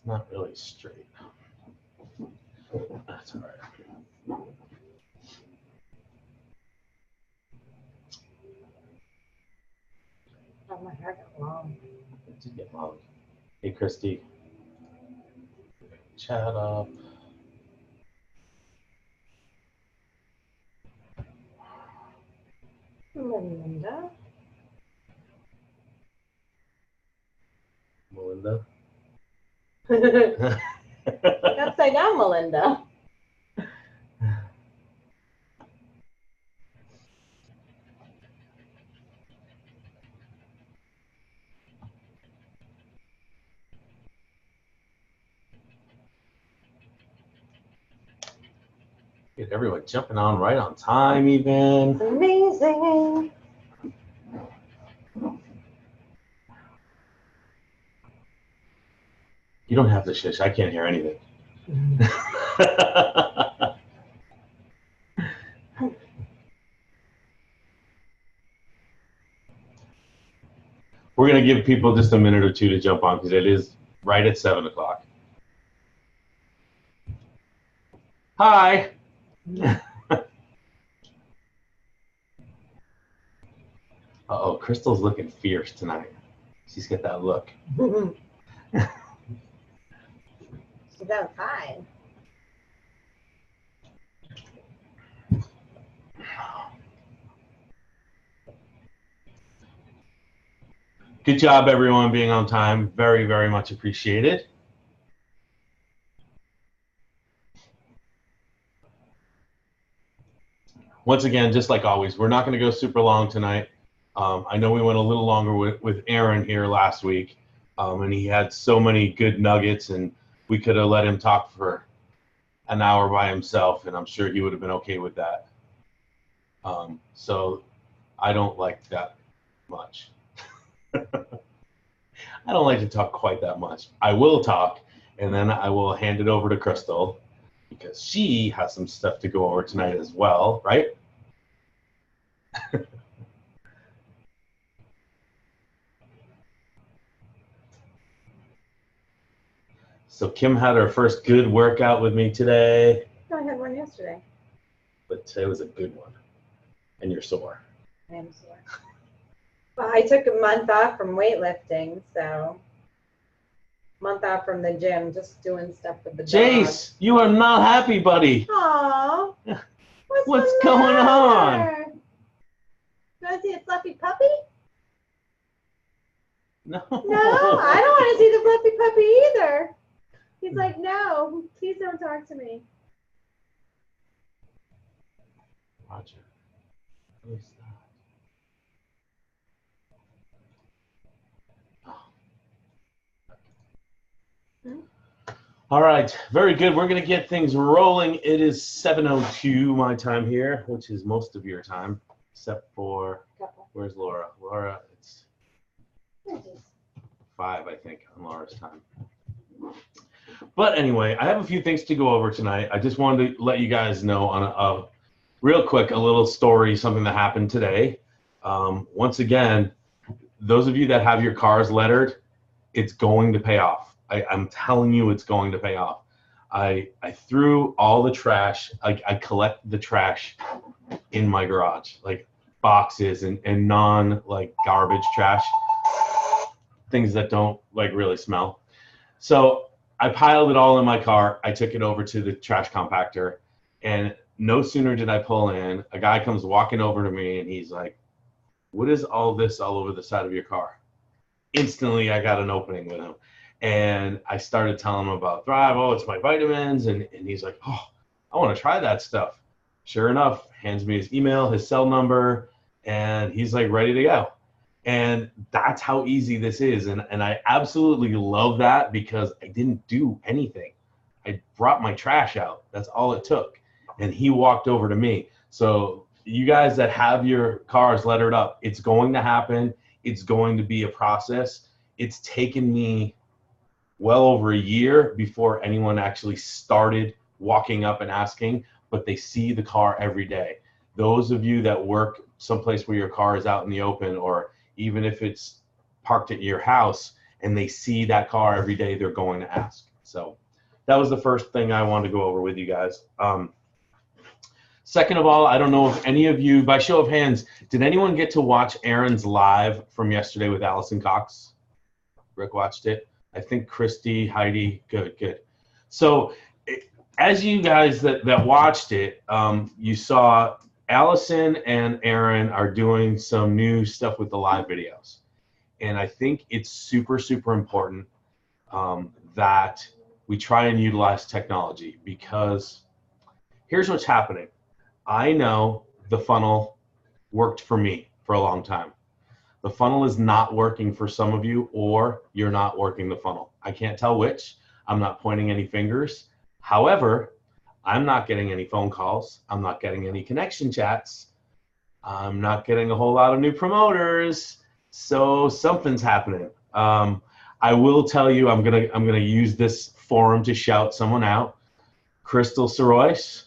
not really straight. That's all right. Oh, my hair got long. It did get long. Hey, Christy. Chat up. Melinda. Melinda. Upside down, Melinda. Get everyone jumping on right on time, even. Amazing. You don't have to shush. I can't hear anything. We're going to give people just a minute or two to jump on because it is right at 7 o'clock. Hi. Uh-oh, Crystal's looking fierce tonight. She's got that look. She's outside. Good job, everyone, being on time. Very, very much appreciated. Once again, just like always, we're not going to go super long tonight. I know we went a little longer with Aaron here last week, and he had so many good nuggets, and we could have let him talk for an hour by himself, and I'm sure he would have been okay with that. So I don't like that much. I don't like to talk quite that much. I will talk, and then I will hand it over to Crystal because she has some stuff to go over tonight as well, right? So Kim had her first good workout with me today. I had one yesterday. But today was a good one. And you're sore. I am sore. Well, I took a month off from weightlifting, so month off from the gym, just doing stuff with the Jace, you are not happy, buddy. Aww. What's going on? You want to see a fluffy puppy? No. No, I don't want to see the fluffy puppy either. He's like, no, please don't talk to me. Roger. What is that? All right, very good. We're going to get things rolling. It is 7:02 my time here, which is most of your time, except for, where's Laura? Laura, it's 5, I think, on Laura's time. But anyway, I have a few things to go over tonight. I just wanted to let you guys know on a real quick, a little story, something that happened today. Once again, those of you that have your cars lettered, it's going to pay off. I'm telling you, it's going to pay off. I threw all the trash. I collect the trash in my garage, like boxes and non like garbage trash, things that don't like really smell. So I piled it all in my car. I took it over to the trash compactor, and no sooner did I pull in, a guy comes walking over to me, and he's like, "What is all this all over the side of your car?" Instantly, I got an opening with him. And I started telling him about Thrive. Oh, it's my vitamins. And he's like, oh, I want to try that stuff. Sure enough, hands me his email, his cell number, and he's like ready to go. And that's how easy this is. And I absolutely love that because I didn't do anything. I brought my trash out. That's all it took. And he walked over to me. So you guys that have your cars lettered up, it's going to happen. It's going to be a process. It's taken me well over a year before anyone actually started walking up and asking, but they see the car every day. Those of you that work someplace where your car is out in the open, or even if it's parked at your house and they see that car every day, they're going to ask. So that was the first thing I wanted to go over with you guys. Second of all, I don't know if any of you, by show of hands, did anyone get to watch Aaron's live from yesterday with Allison Cox? Rick watched it. I think Christy, Heidi, good. So as you guys that watched it, you saw Allison and Aaron are doing some new stuff with the live videos. And I think it's super, super important that we try and utilize technology, because here's what's happening. I know the funnel worked for me for a long time. The funnel is not working for some of you, or you're not working the funnel. I can't tell which. I'm not pointing any fingers. However, I'm not getting any phone calls. I'm not getting any connection chats. I'm not getting a whole lot of new promoters. So something's happening. I will tell you, I'm gonna use this forum to shout someone out. Crystal Sorois,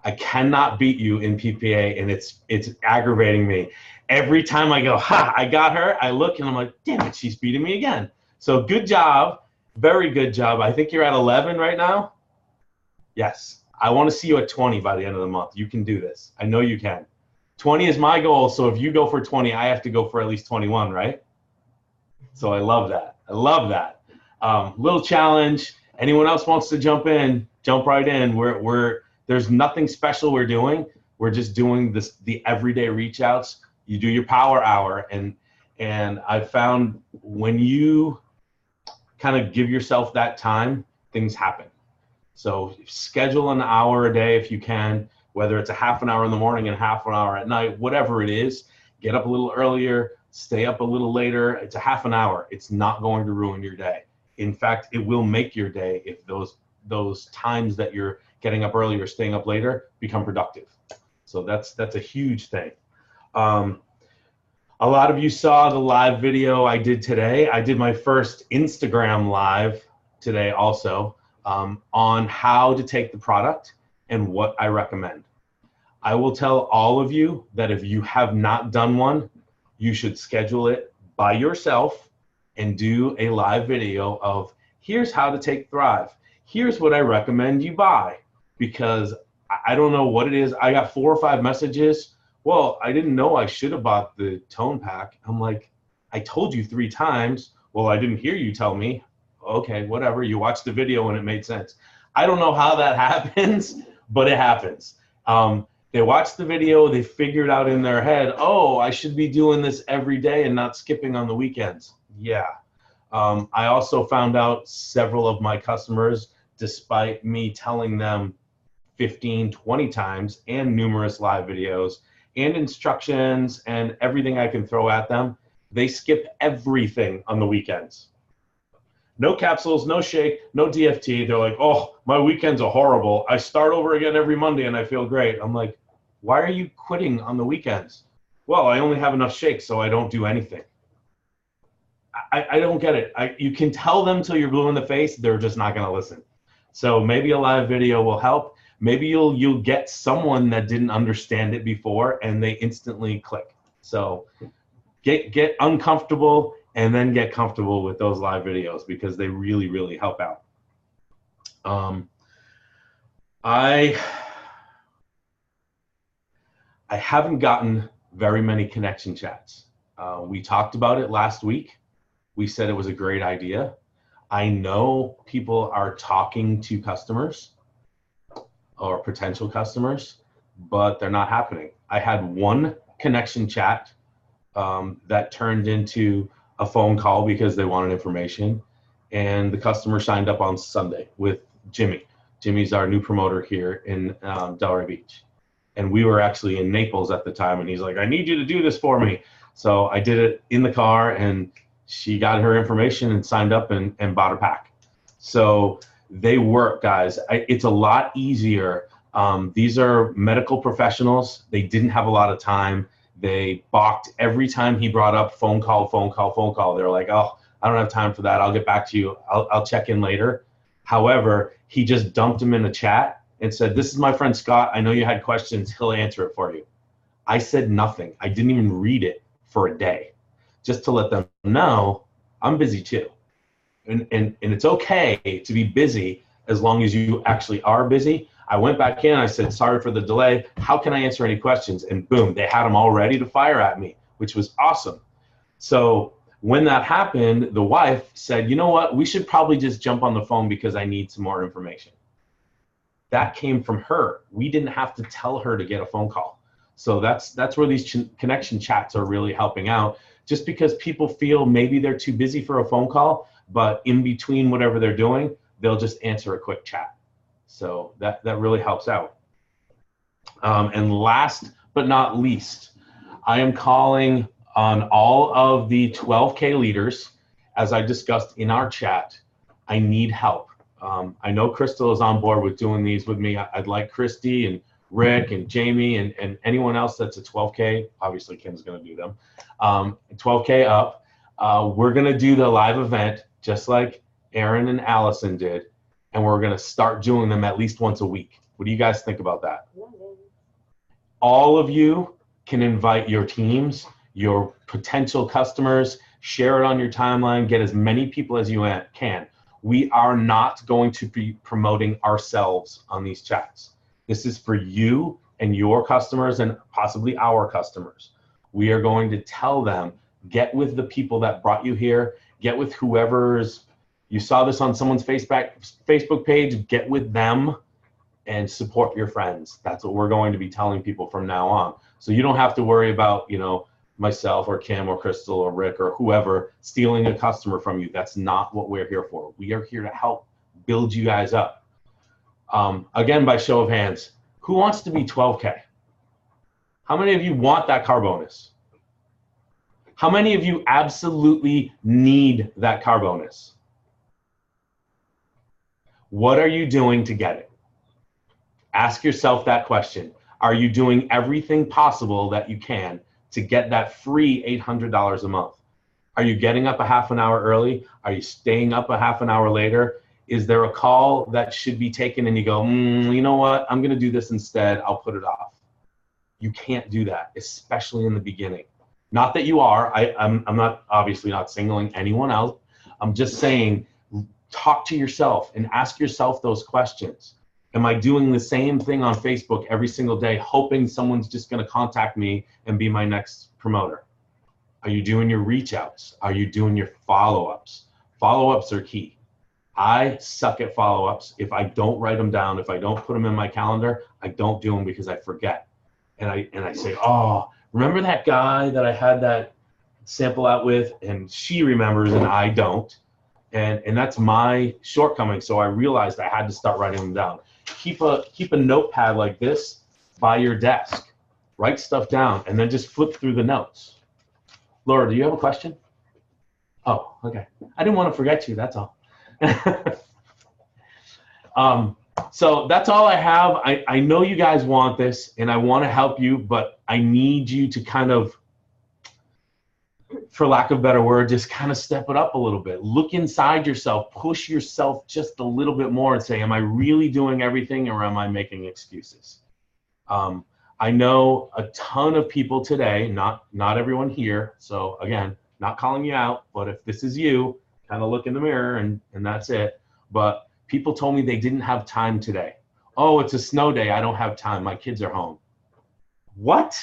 I cannot beat you in PPA, and it's aggravating me. Every time I go, ha, I got her, I look and I'm like, damn it, she's beating me again. So good job, very good job. I think you're at 11 right now. Yes, I want to see you at 20 by the end of the month. You can do this. I know you can. 20 is my goal, so if you go for 20, I have to go for at least 21, right? So I love that. I love that. Little challenge. Anyone else wants to jump in, jump right in. There's nothing special we're doing. We're just doing the everyday reach outs. You do your power hour, and I found when you kind of give yourself that time, things happen. So schedule an hour a day if you can, whether it's a half an hour in the morning and half an hour at night, whatever it is. Get up a little earlier, stay up a little later. It's a half an hour. It's not going to ruin your day. In fact, it will make your day if those times that you're getting up earlier, staying up later, become productive. So that's a huge thing. A lot of you saw the live video I did today. I did my first Instagram live today also on how to take the product and what I recommend. I will tell all of you that if you have not done one, you should schedule it by yourself and do a live video of here's how to take Thrive. Here's what I recommend you buy, because I don't know what it is. I got 4 or 5 messages. Well, I didn't know I should have bought the tone pack. I'm like, I told you 3 times. Well, I didn't hear you tell me. Okay, whatever. You watched the video and it made sense. I don't know how that happens, but it happens. They watched the video, they figured out in their head, oh, I should be doing this every day and not skipping on the weekends. Yeah. I also found out several of my customers, despite me telling them 15, 20 times and numerous live videos and instructions and everything I can throw at them, they skip everything on the weekends. No capsules, no shake, no DFT. They're like, oh, my weekends are horrible. I start over again every Monday and I feel great. I'm like, why are you quitting on the weekends? Well, I only have enough shakes, so I don't do anything. I don't get it. You can tell them till you're blue in the face, they're just not going to listen. So maybe a live video will help. Maybe you'll get someone that didn't understand it before and they instantly click. So get uncomfortable and then get comfortable with those live videos, because they really, really help out. I haven't gotten very many connection chats. We talked about it last week. We said it was a great idea. I know people are talking to customers or potential customers, but they're not happening. I had 1 connection chat that turned into a phone call because they wanted information, and the customer signed up on Sunday with Jimmy. Jimmy's our new promoter here in Delray Beach. And we were actually in Naples at the time, and he's like, I need you to do this for me. So I did it in the car, and she got her information and signed up and bought a pack. So they work, guys. It's a lot easier. These are medical professionals. They didn't have a lot of time. They balked every time he brought up phone call, phone call, phone call. They were like, oh, I don't have time for that. I'll get back to you. I'll check in later. However, he just dumped him in a chat and said, this is my friend Scott. I know you had questions. He'll answer it for you. I said nothing. I didn't even read it for a day, just to let them know I'm busy too. and it's okay to be busy as long as you actually are busy. I went back in, I said, sorry for the delay. How can I answer any questions? And boom, they had them all ready to fire at me, which was awesome. So when that happened, the wife said, you know what, we should probably just jump on the phone because I need some more information. That came from her. We didn't have to tell her to get a phone call. So that's where these connection chats are really helping out. Just because people feel maybe they're too busy for a phone call, but in between whatever they're doing, they'll just answer a quick chat. So that really helps out. And last but not least, I am calling on all of the 12K leaders. As I discussed in our chat, I need help. I know Crystal is on board with doing these with me. I'd like Christy and Rick and Jamie and anyone else that's a 12K. Obviously, Kim's going to do them. 12K up. We're going to do the live event just like Aaron and Allison did. And we're going to start doing them at least once a week. What do you guys think about that? All of you can invite your teams, your potential customers, share it on your timeline, get as many people as you can. We are not going to be promoting ourselves on these chats. This is for you and your customers and possibly our customers. We are going to tell them, get with the people that brought you here, get with whoever's, you saw this on someone's Facebook page, get with them and support your friends. That's what we're going to be telling people from now on. So you don't have to worry about, you know, myself or Kim or Crystal or Rick or whoever stealing a customer from you. That's not what we're here for. We are here to help build you guys up. Again, by show of hands, who wants to be 12K? How many of you want that car bonus? How many of you absolutely need that car bonus? What are you doing to get it? Ask yourself that question. Are you doing everything possible that you can to get that free $800 a month? Are you getting up a half an hour early? Are you staying up a half an hour later? Is there a call that should be taken and you go, you know what, I'm going to do this instead, I'll put it off. You can't do that, especially in the beginning. Not that you are. I'm not, obviously not singling anyone out. I'm just saying, talk to yourself and ask yourself those questions. Am I doing the same thing on Facebook every single day, hoping someone's just going to contact me and be my next promoter? Are you doing your reach outs? Are you doing your follow-ups? Follow-ups are key. I suck at follow-ups. If I don't write them down, if I don't put them in my calendar, I don't do them because I forget. And I say, oh, remember that guy that I had that sample out with? And she remembers and I don't. And that's my shortcoming. So I realized I had to start writing them down. Keep a notepad like this by your desk. Write stuff down and then just flip through the notes. Laura, do you have a question? Oh, okay. I didn't want to forget you, that's all. So that's all I have. I know you guys want this and I want to help you, but I need you to kind of, for lack of a better word, just kind of step it up a little bit. Look inside yourself, push yourself just a little bit more and say, am I really doing everything or am I making excuses? I know a ton of people today, not everyone here. So again, not calling you out, but if this is you, kind of look in the mirror and that's it. But people told me they didn't have time today. Oh, it's a snow day, I don't have time, my kids are home. What?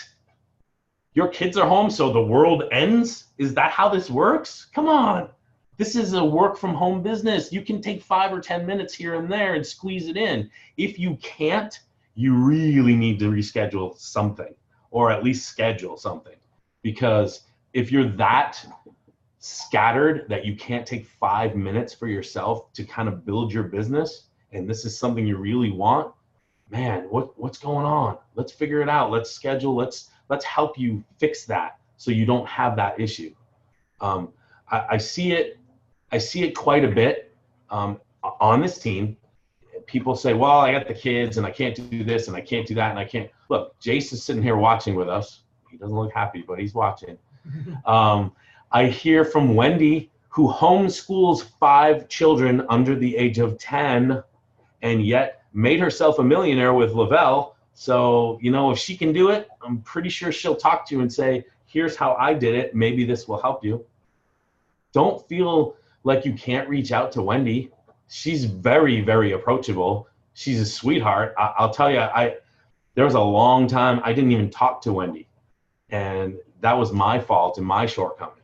Your kids are home, so the world ends? Is that how this works? Come on. This is a work from home business. You can take 5 or 10 minutes here and there and squeeze it in. If you can't, you really need to reschedule something or at least schedule something. Because if you're that scattered that you can't take 5 minutes for yourself to kind of build your business, and this is something you really want, man, what's going on? Let's figure it out. Let's schedule. Let's help you fix that so you don't have that issue. I see it quite a bit on this team. People say, well, I got the kids and I can't do this and I can't do that and I can't. Look, Jace is sitting here watching with us. He doesn't look happy, but he's watching. I hear from Wendy, who homeschools 5 children under the age of 10 and yet made herself a millionaire with Le-Vel. So, you know, if she can do it, I'm pretty sure she'll talk to you and say, here's how I did it. Maybe this will help you. Don't feel like you can't reach out to Wendy. She's very, very approachable. She's a sweetheart. I'll tell you, there was a long time I didn't even talk to Wendy. And that was my fault and my shortcoming.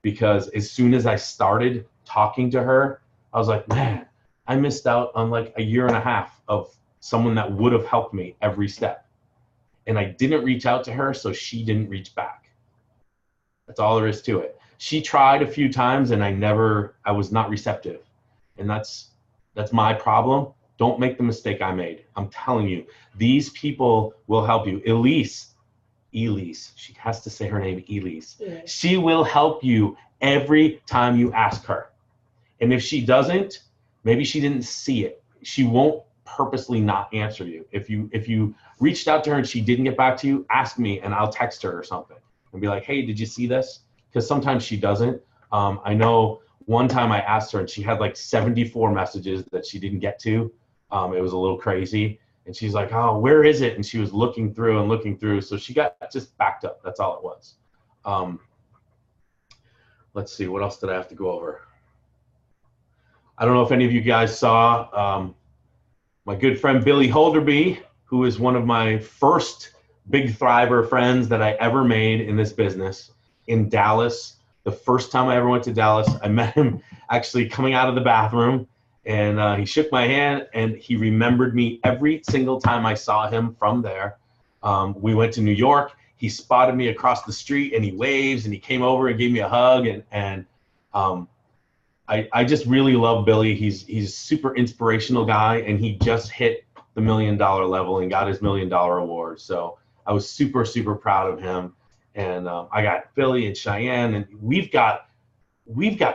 Because as soon as I started talking to her, I was like, man, I missed out on like a year and a half of someone that would have helped me every step. And I didn't reach out to her, so she didn't reach back. That's all there is to it. She tried a few times and I was not receptive. And that's my problem. Don't make the mistake I made. I'm telling you, these people will help you. Elise, she has to say her name, Elise. Yeah. She will help you every time you ask her. And if she doesn't, maybe she didn't see it. She won't purposely not answer you. If you reached out to her and she didn't get back to you, ask me and I'll text her or something and be like, hey, did you see this? Because sometimes she doesn't. I know one time I asked her and she had like 74 messages that she didn't get to. It was a little crazy. And she's like, oh, where is it? And she was looking through. So she got just backed up. That's all it was. Let's see. What else did I have to go over? I don't know if any of you guys saw my good friend Billy Holderby, who is one of my first Big Thriver friends that I ever made in this business in Dallas. The first time I ever went to Dallas, I met him actually coming out of the bathroom. And he shook my hand, and he remembered me every single time I saw him from there. We went to New York. He spotted me across the street, and he waves, and he came over and gave me a hug. And I just really love Billy. He's a super inspirational guy, and he just hit the $1 million level and got his $1 million award. So I was super, super proud of him. And I got Billy and Cheyenne, and we've got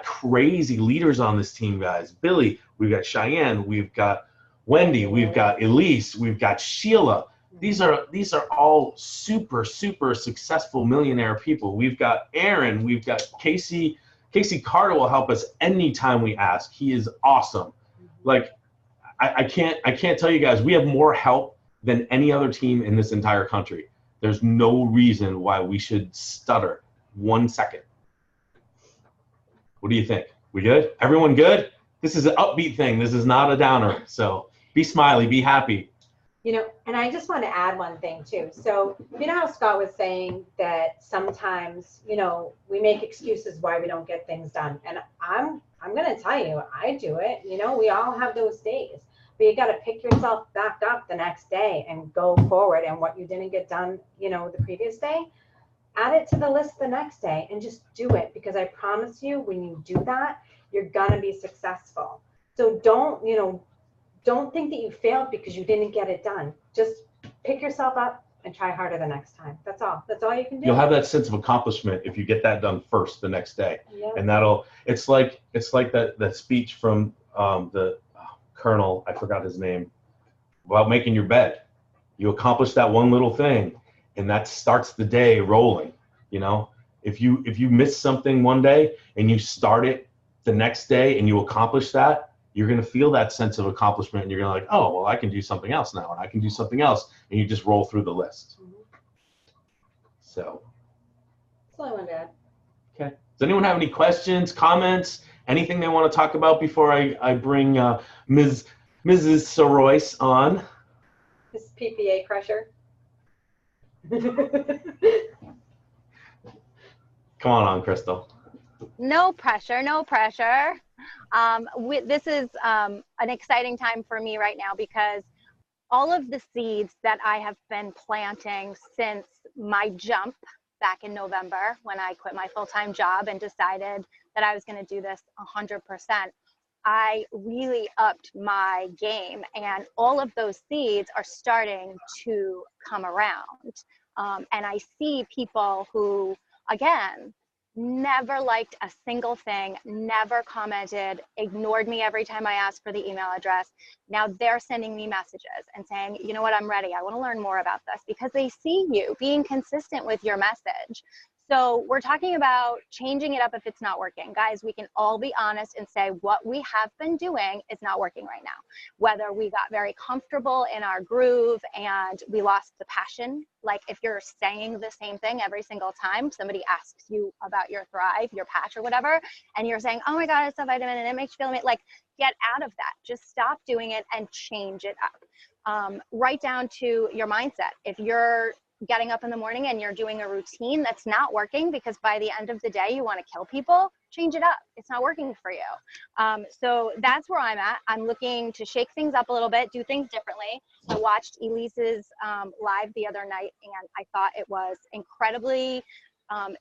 crazy leaders on this team, guys. Billy, we've got Cheyenne, we've got Wendy, we've got Elise, we've got Sheila. These are all super, super successful millionaire people. We've got Aaron, we've got Casey. Casey Carter will help us anytime we ask. He is awesome. Like, I can't tell you guys, we have more help than any other team in this entire country. There's no reason why we should stutter 1 second. What do you think? We good? Everyone good? This is an upbeat thing. This is not a downer. So be smiley, be happy. You know, and I just want to add one thing too. So you know how Scott was saying that sometimes, you know, we make excuses why we don't get things done. And I'm going to tell you, I do it. You know, we all have those days. But you got to pick yourself back up the next day and go forward. And what you didn't get done, you know, the previous day, add it to the list the next day and just do it, because I promise you, when you do that, you're gonna be successful. So don't think that you failed because you didn't get it done. Just pick yourself up and try harder the next time. That's all you can do. You'll have that sense of accomplishment if you get that done first the next day. Yeah. And it's like that speech from the Colonel, I forgot his name, about making your bed. You accomplish that one little thing, and that starts the day rolling. You know, if you miss something one day and you start it the next day and you accomplish that, you're going to feel that sense of accomplishment, and you're going to like, oh, well, I can do something else now, and I can do something else, and you just roll through the list. Mm-hmm. So. That's all I wanted to add. Okay. Does anyone have any questions, comments, anything they want to talk about before I bring Mrs. Soroyce on? This PPA crusher. Come on, Crystal. No pressure, no pressure. This is an exciting time for me right now, because all of the seeds that I have been planting since my jump back in November, when I quit my full-time job and decided that I was going to do this 100%, I really upped my game, and all of those seeds are starting to come around. And I see people who, again, never liked a single thing, never commented, ignored me every time I asked for the email address. Now they're sending me messages and saying, you know what, I'm ready. I want to learn more about this, because they see you being consistent with your message. So we're talking about changing it up if it's not working. Guys, we can all be honest and say what we have been doing is not working right now. Whether we got very comfortable in our groove and we lost the passion, like if you're saying the same thing every single time somebody asks you about your Thrive, your patch or whatever, and you're saying, oh my God, it's a vitamin and it makes you feel amazing, like get out of that. Just stop doing it and change it up. Right down to your mindset. If you're getting up in the morning and you're doing a routine that's not working because by the end of the day you want to kill people, change it up. It's not working for you. So that's where I'm at. I'm looking to shake things up a little bit, do things differently. I watched Elise's live the other night and I thought it was incredibly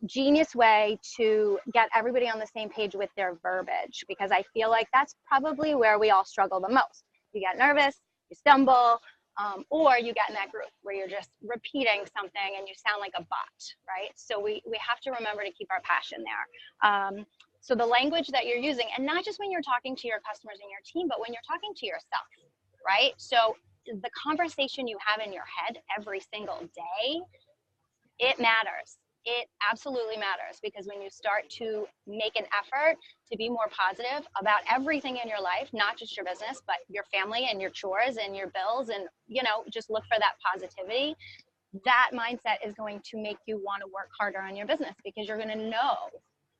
genius way to get everybody on the same page with their verbiage, because I feel like that's probably where we all struggle the most. You get nervous, you stumble, or you get in that group where you're just repeating something and you sound like a bot, right? So we have to remember to keep our passion there. So the language that you're using, and not just when you're talking to your customers and your team, but when you're talking to yourself, right? So the conversation you have in your head every single day, it matters. It absolutely matters, because when you start to make an effort to be more positive about everything in your life, not just your business, but your family and your chores and your bills, and, you know, just look for that positivity, that mindset is going to make you want to work harder on your business, because you're going to know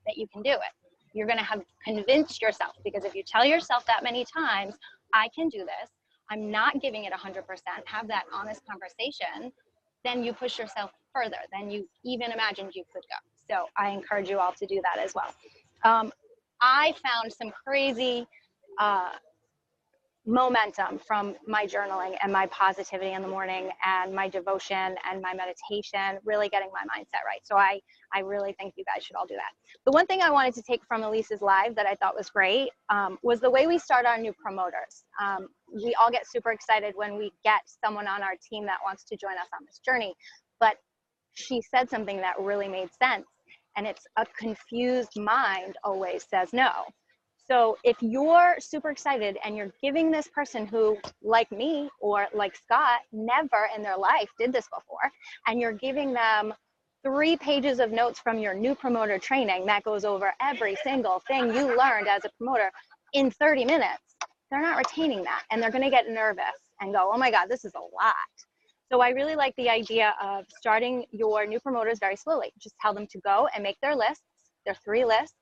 that you can do it. You're going to have convinced yourself, because if you tell yourself that many times, I can do this, I'm not giving it 100%, have that honest conversation, then you push yourself further than you even imagined you could go. So I encourage you all to do that as well. I found some crazy momentum from my journaling and my positivity in the morning and my devotion and my meditation, really getting my mindset right. So I really think you guys should all do that. The one thing I wanted to take from Elise's live that I thought was great was the way we start our new promoters. We all get super excited when we get someone on our team that wants to join us on this journey, but she said something that really made sense, and it's a confused mind always says no. So if you're super excited and you're giving this person who, like me or like Scott, never in their life did this before, and you're giving them 3 pages of notes from your new promoter training that goes over every single thing you learned as a promoter in 30 minutes, they're not retaining that, and they're going to get nervous and go, oh my God, this is a lot. So I really like the idea of starting your new promoters very slowly. Just tell them to go and make their lists, their 3 lists,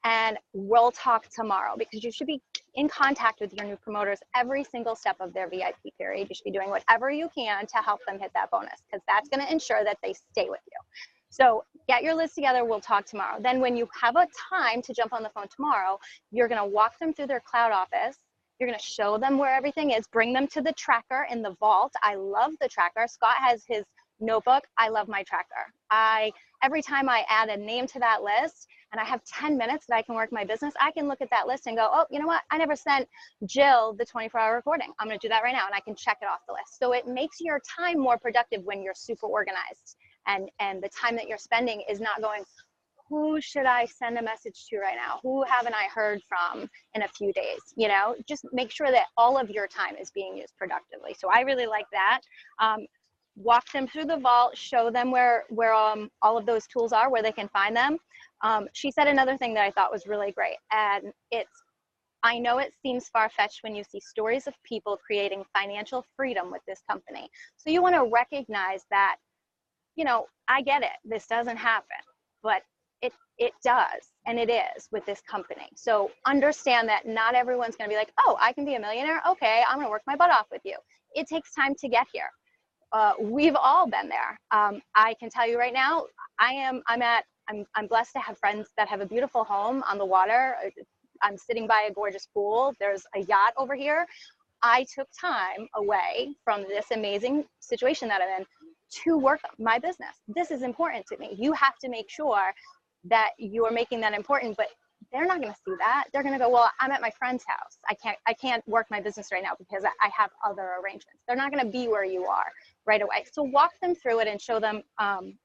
and we'll talk tomorrow, because you should be in contact with your new promoters every single step of their VIP period. You should be doing whatever you can to help them hit that bonus, because that's going to ensure that they stay with you. So get your list together. We'll talk tomorrow. Then when you have a time to jump on the phone tomorrow, you're going to walk them through their cloud office. You're going to show them where everything is, bring them to the tracker in the vault. I love the tracker. Scott has his notebook. I love my tracker. Every time I add a name to that list and I have 10 minutes that I can work my business, I can look at that list and go, oh, you know what? I never sent Jill the 24-hour recording. I'm going to do that right now, and I can check it off the list. So it makes your time more productive when you're super organized, and the time that you're spending is not going, who should I send a message to right now? Who haven't I heard from in a few days? You know, just make sure that all of your time is being used productively. So I really like that. Walk them through the vault, show them where all of those tools are, where they can find them. She said another thing that I thought was really great, and I know it seems far-fetched when you see stories of people creating financial freedom with this company. So you want to recognize that, you know, I get it, this doesn't happen, but it does, and it is with this company. So understand that not everyone's going to be like, oh, I can be a millionaire. Okay, I'm going to work my butt off with you. It takes time to get here. We've all been there. I can tell you right now, I'm blessed to have friends that have a beautiful home on the water. I'm sitting by a gorgeous pool. There's a yacht over here. I took time away from this amazing situation that I'm in to work my business. This is important to me. You have to make sure that you're making that important, but they're not going to see that. They're going to go, well, I'm at my friend's house. I can't work my business right now because I have other arrangements. They're not going to be where you are right away. So walk them through it and show them,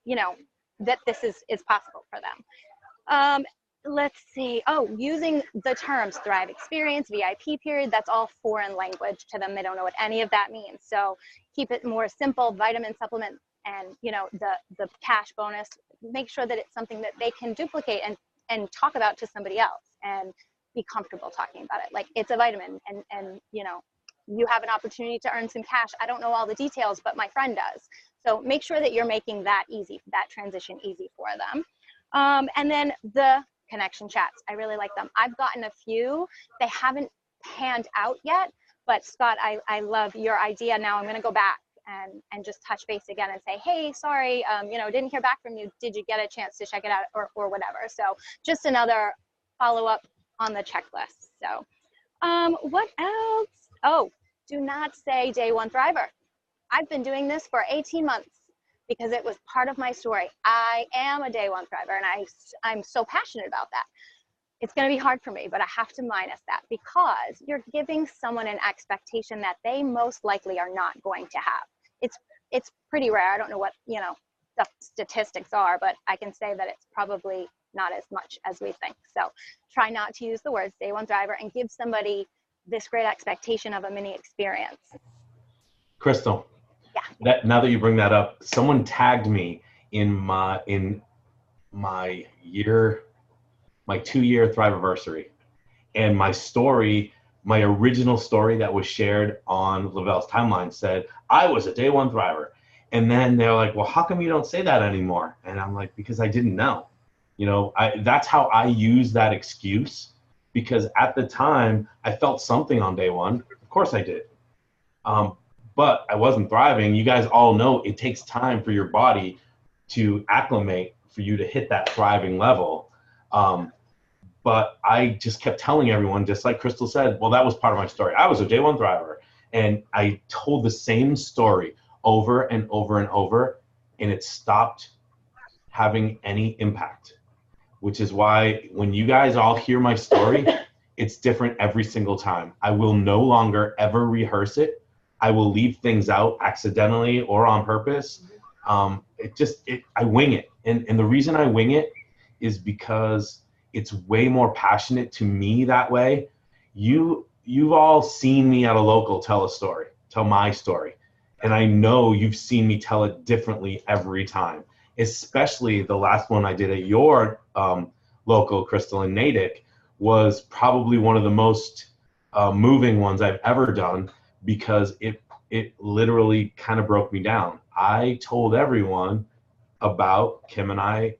you know, that this is possible for them. Let's see. Oh, using the terms Thrive Experience, VIP period, that's all foreign language to them. They don't know what any of that means. So keep it more simple. Vitamin supplement and you know, the cash bonus, make sure that it's something that they can duplicate and talk about to somebody else and be comfortable talking about it. Like, it's a vitamin, and you know, you have an opportunity to earn some cash. I don't know all the details, but my friend does. So make sure that you're making that easy, that transition easy for them. And then the connection chats, I really like them. I've gotten a few. They haven't panned out yet, but Scott, I love your idea. Now I'm going to go back and just touch base again and say, hey, sorry, you know, didn't hear back from you. Did you get a chance to check it out, or whatever? So just another follow-up on the checklist. So what else? Oh, do not say day one thriver. I've been doing this for 18 months because it was part of my story. I am a day one thriver, and I'm so passionate about that. It's going to be hard for me, but I have to minus that, because you're giving someone an expectation that they most likely are not going to have. It's pretty rare. I don't know what, you know, the statistics are, but I can say that it's probably not as much as we think. So try not to use the words day one thriver, and give somebody this great expectation of a mini experience. Crystal, yeah. now that you bring that up, someone tagged me in my 2-year Thriveversary, and my story, my original story that was shared on Le-Vel's timeline said, I was a day one thriver. And then they're like, well, how come you don't say that anymore? And I'm like, because I didn't know. You know, that's how I use that excuse, because at the time I felt something on day one. Of course I did. But I wasn't thriving. You guys all know it takes time for your body to acclimate, for you to hit that thriving level. But I just kept telling everyone, just like Crystal said, well, that was part of my story. I was a day one thriver. And I told the same story over and over and over, and it stopped having any impact, which is why when you guys all hear my story, it's different every single time. I will no longer ever rehearse it. I will leave things out accidentally or on purpose. I wing it. And the reason I wing it is because it's way more passionate to me that way. You've all seen me at a local tell my story. And I know you've seen me tell it differently every time, especially the last one I did at your local, Crystal in Natick, was probably one of the most moving ones I've ever done, because it literally kind of broke me down. I told everyone about Kim and I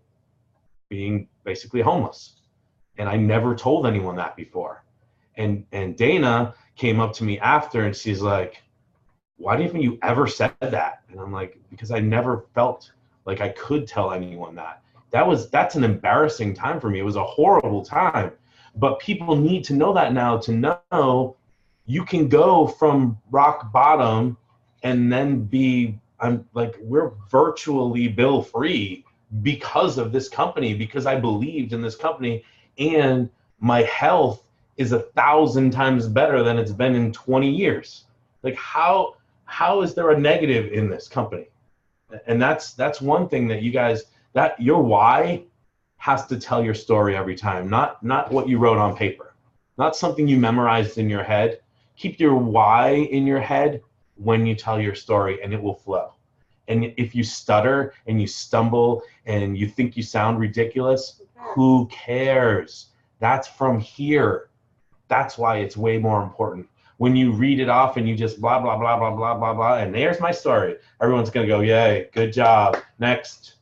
being basically homeless, and I never told anyone that before. And Dana came up to me after, and she's like, why didn't you ever said that? And I'm like, because I never felt like I could tell anyone that. That's an embarrassing time for me. It was a horrible time. But people need to know that now, to know you can go from rock bottom and then we're virtually bill free because of this company, because I believed in this company, and my health is 1,000 times better than it's been in 20 years. Like, how is there a negative in this company? And that's one thing that you guys, that your why has to tell your story every time, not what you wrote on paper, not something you memorized in your head. Keep your why in your head when you tell your story, and it will flow. And if you stutter and you stumble and you think you sound ridiculous, who cares? That's from here. That's why it's way more important. When you read it off and you just blah, blah, blah, blah, blah, blah, blah, and there's my story, everyone's going to go, yay, good job, next,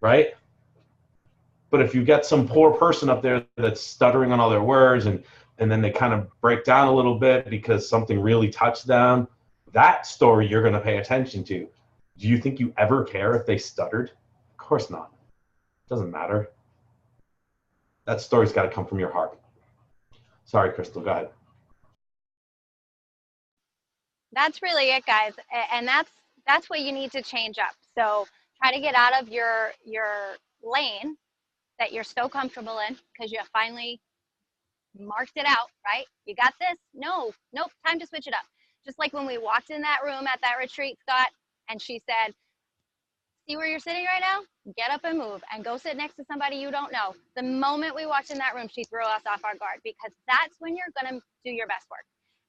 right? But if you get some poor person up there that's stuttering on all their words, and then they kind of break down a little bit because something really touched them, that story you're going to pay attention to. Do you think you ever care if they stuttered? Of course not. It doesn't matter. That story's got to come from your heart. Sorry, Crystal, go ahead. That's really it, guys. And that's what you need to change up. So try to get out of your lane that you're so comfortable in, because you finally marked it out, right? You got this? Nope, time to switch it up. Just like when we walked in that room at that retreat, Scott, and she said, see where you're sitting right now? Get up and move and go sit next to somebody you don't know. The moment we walked in that room, she threw us off our guard, because that's when you're going to do your best work.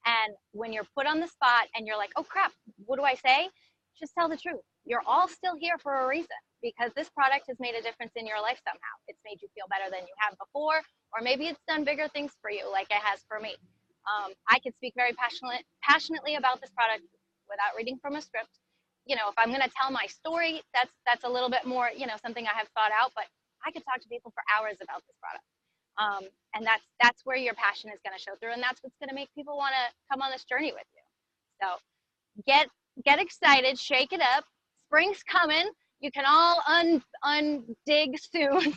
And when you're put on the spot and you're like, oh crap, what do I say? Just tell the truth. you're all still here for a reason, because this product has made a difference in your life somehow. It's made you feel better than you have before, or maybe it's done bigger things for you like it has for me. I can speak very passionately about this product without reading from a script. You know, if I'm going to tell my story, that's a little bit more, you know, something I have thought out, but I could talk to people for hours about this product. And that's where your passion is going to show through, and that's what's going to make people want to come on this journey with you. So get excited, shake it up. Spring's coming. You can all undig soon.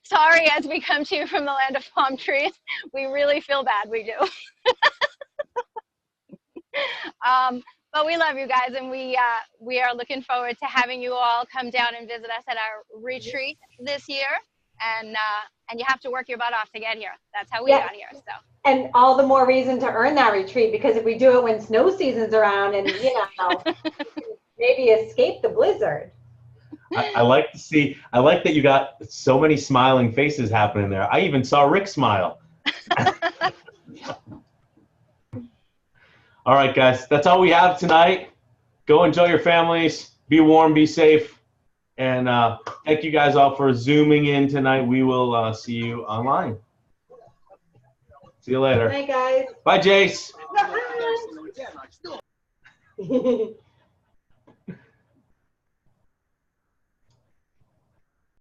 Sorry, as we come to you from the land of palm trees. We really feel bad, we do. But we love you guys, and we are looking forward to having you all come down and visit us at our retreat this year. And you have to work your butt off to get here. That's how we got here. So. And all the more reason to earn that retreat, because if we do it when snow season's around, and you know, maybe escape the blizzard. I like that you got so many smiling faces happening there. I even saw Rick smile. All right, guys, that's all we have tonight. Go enjoy your families. Be warm, be safe. And thank you guys all for Zooming in tonight. We will see you online. See you later. Good night, guys. Bye, Jace. Bye.